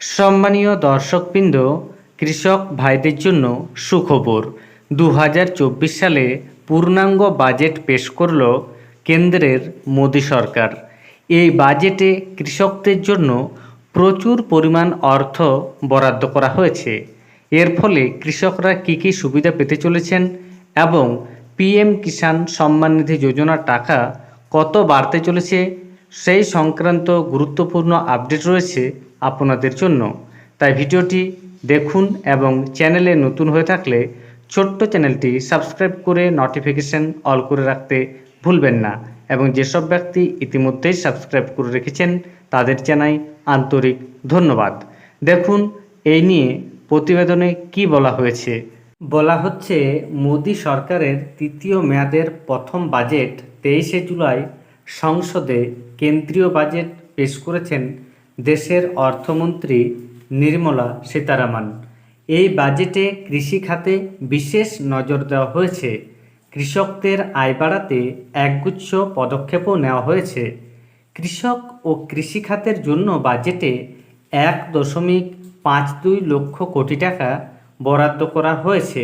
সম্মানীয় দর্শকবৃন্দ, কৃষক ভাইদের জন্য সুখবর। 2024 সালে পূর্ণাঙ্গ বাজেট পেশ করল কেন্দ্রের মোদী সরকার। এই বাজেটে কৃষকদের জন্য প্রচুর পরিমাণ অর্থ বরাদ্দ করা হয়েছে। এর ফলে কৃষকরা কী কী সুবিধা পেতে চলেছেন এবং পিএম কিষাণ সম্মান নিধি যোজনার টাকা কত বাড়তে চলেছে সেই সংক্রান্ত গুরুত্বপূর্ণ আপডেট রয়েছে আপনাদের জন্য। তাই ভিডিওটি দেখুন এবং চ্যানেলে নতুন হয়ে থাকলে ছোট্ট চ্যানেলটি সাবস্ক্রাইব করে নোটিফিকেশন অল করে রাখতে ভুলবেন না। এবং যেসব ব্যক্তি ইতিমধ্যেই সাবস্ক্রাইব করে রেখেছেন তাদের জানাই আন্তরিক ধন্যবাদ। দেখুন এই নিয়ে প্রতিবেদনে কি বলা হয়েছে। বলা হচ্ছে, মোদী সরকারের তৃতীয় মেয়াদের প্রথম বাজেট 23শে জুলাই সংসদে কেন্দ্রীয় বাজেট পেশ করেছেন দেশের অর্থমন্ত্রী নির্মলা সীতারামন। এই বাজেটে কৃষি খাতে বিশেষ নজর দেওয়া হয়েছে। কৃষকদের আয় বাড়াতে একগুচ্ছ পদক্ষেপও নেওয়া হয়েছে। কৃষক ও কৃষি খাতের জন্য বাজেটে 1.52 লক্ষ কোটি টাকা বরাদ্দ করা হয়েছে।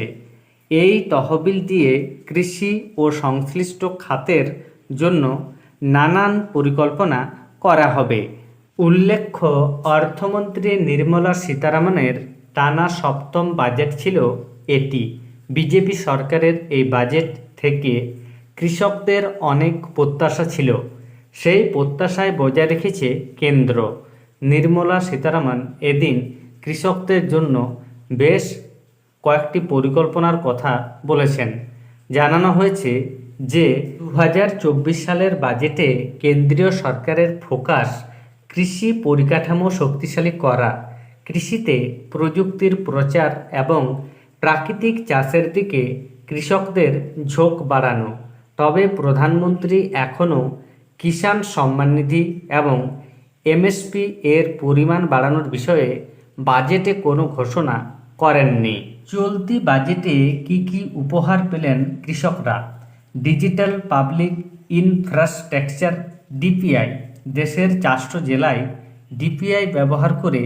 এই তহবিল দিয়ে কৃষি ও সংশ্লিষ্ট খাতের জন্য নানান পরিকল্পনা করা হবে। উল্লেখ্য, অর্থমন্ত্রী নির্মলা সীতারামনের টানা সপ্তম বাজেট ছিল এটি। বিজেপি সরকারের এই বাজেট থেকে কৃষকদের অনেক প্রত্যাশা ছিল, সেই প্রত্যাশায় বজায় রেখেছে কেন্দ্র। নির্মলা সীতারামন এদিন কৃষকদের জন্য বেশ কয়েকটি পরিকল্পনার কথা বলেছেন। জানানো হয়েছে যে 2024 সালের বাজেটে কেন্দ্রীয় সরকারের ফোকাস কৃষি পরিকাঠামো শক্তিশালী করা, কৃষিতে প্রযুক্তির প্রচার এবং প্রাকৃতিক চাষের দিকে কৃষকদের ঝোঁক বাড়ানো। তবে প্রধানমন্ত্রী এখনও কিষাণ সম্মান নিধি এবং এমএসপি এর পরিমাণ বাড়ানোর বিষয়ে বাজেটে কোনো ঘোষণা করেননি। চলতি বাজেটে কি কি উপহার পেলেন কৃষকরা? Digital public infrastructure DPI. দেশের 400 জেলায় ডিপিআই ব্যবহার করে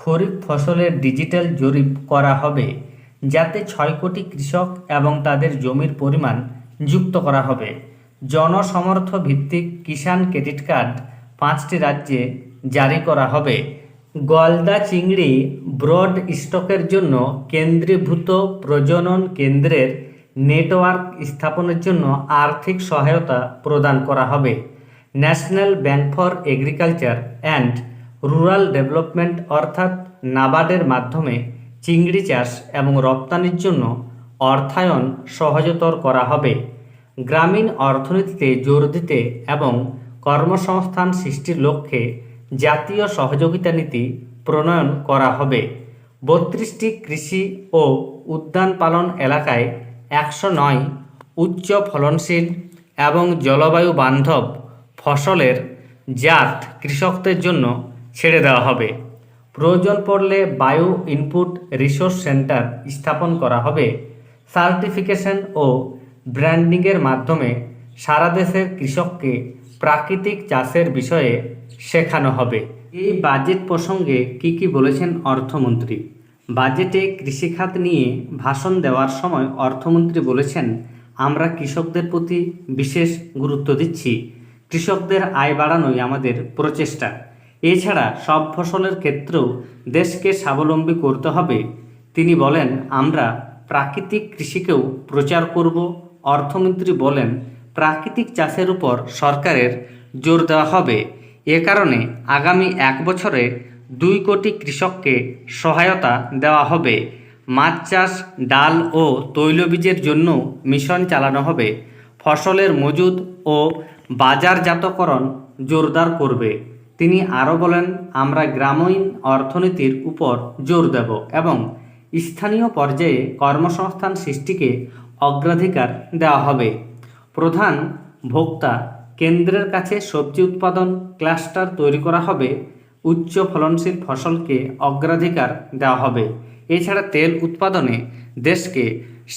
খরিফ ফসলের ডিজিটাল জরিপ করা হবে, যাতে 6 কোটি কৃষক এবং তাদের জমির পরিমাণ যুক্ত করা হবে। জনসমর্থ ভিত্তিক কিষাণ ক্রেডিট কার্ড 5টি রাজ্যে জারি করা হবে। গলদা চিংড়ি ব্রড স্টকের জন্য কেন্দ্রীভূত প্রজনন কেন্দ্রের নেটওয়ার্ক স্থাপনের জন্য আর্থিক সহায়তা প্রদান করা হবে। National bank for agriculture and rural development অর্থাৎ নাবার্ডের মাধ্যমে চিংড়ি চাষ এবং রপ্তানির জন্য অর্থায়ন সহজতর করা হবে। গ্রামীণ অর্থনীতিতে জোর দিতে এবং কর্মসংস্থান সৃষ্টির লক্ষ্যে জাতীয় সহযোগিতা নীতি প্রণয়ন করা হবে। 32টি কৃষি ও উদ্যান পালন এলাকায় 109 উচ্চ ফলনশীল এবং জলবায়ু বান্ধব ফসলের জাত কৃষকদের জন্য ছেড়ে দেওয়া হবে। প্রয়োজন পড়লে বায়ো ইনপুট রিসোর্স সেন্টার স্থাপন করা হবে। সার্টিফিকেশন ও ব্র্যান্ডিংয়ের মাধ্যমে সারা দেশের কৃষককে প্রাকৃতিক চাষের বিষয়ে শেখানো হবে। এই বাজেট প্রসঙ্গে কি বলেছেন অর্থমন্ত্রী? বাজেটে কৃষিখাত নিয়ে ভাষণ দেওয়ার সময় অর্থমন্ত্রী বলেছেন, আমরা কৃষকদের প্রতি বিশেষ গুরুত্ব দিচ্ছি। কৃষকদের আয় বাড়ানোই আমাদের প্রচেষ্টা। এছাড়া সব ফসলের ক্ষেত্রেও দেশকে স্বাবলম্বী করতে হবে। তিনি বলেন, আমরা প্রাকৃতিক কৃষিকেও প্রচার করব। অর্থমন্ত্রী বলেন, প্রাকৃতিক চাষের উপর সরকারের জোর দেওয়া হবে। এ কারণে আগামী 1 বছরে 2 কোটি কৃষককে সহায়তা দেওয়া হবে। মাছ চাষ, ডাল ও তৈলবীজের জন্য মিশন চালানো হবে। ফসলের মজুদ ও বাজারজাতকরণ জোরদার করবে। তিনি আরও বলেন, আমরা গ্রামীণ অর্থনীতির উপর জোর দেব এবং স্থানীয় পর্যায়ে কর্মসংস্থান সৃষ্টিকে অগ্রাধিকার দেওয়া হবে। প্রধান ভোক্তা কেন্দ্রের কাছে সবজি উৎপাদন ক্লাস্টার তৈরি করা হবে। উচ্চ ফলনশীল ফসলকে অগ্রাধিকার দেওয়া হবে। এছাড়া তেল উৎপাদনে দেশকে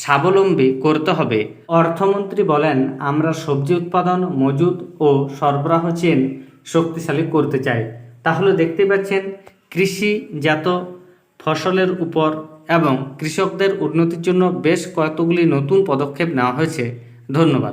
স্বাবলম্বী করতে হবে। অর্থমন্ত্রী বলেন, আমরা সবজি উৎপাদন, মজুদ ও সরবরাহ চেন শক্তিশালী করতে চাই। তাহলে দেখতে পাচ্ছেন কৃষিজাত ফসলের উপর এবং কৃষকদের উন্নতির জন্য বেশ কতগুলি নতুন পদক্ষেপ নেওয়া হয়েছে। ধন্যবাদ।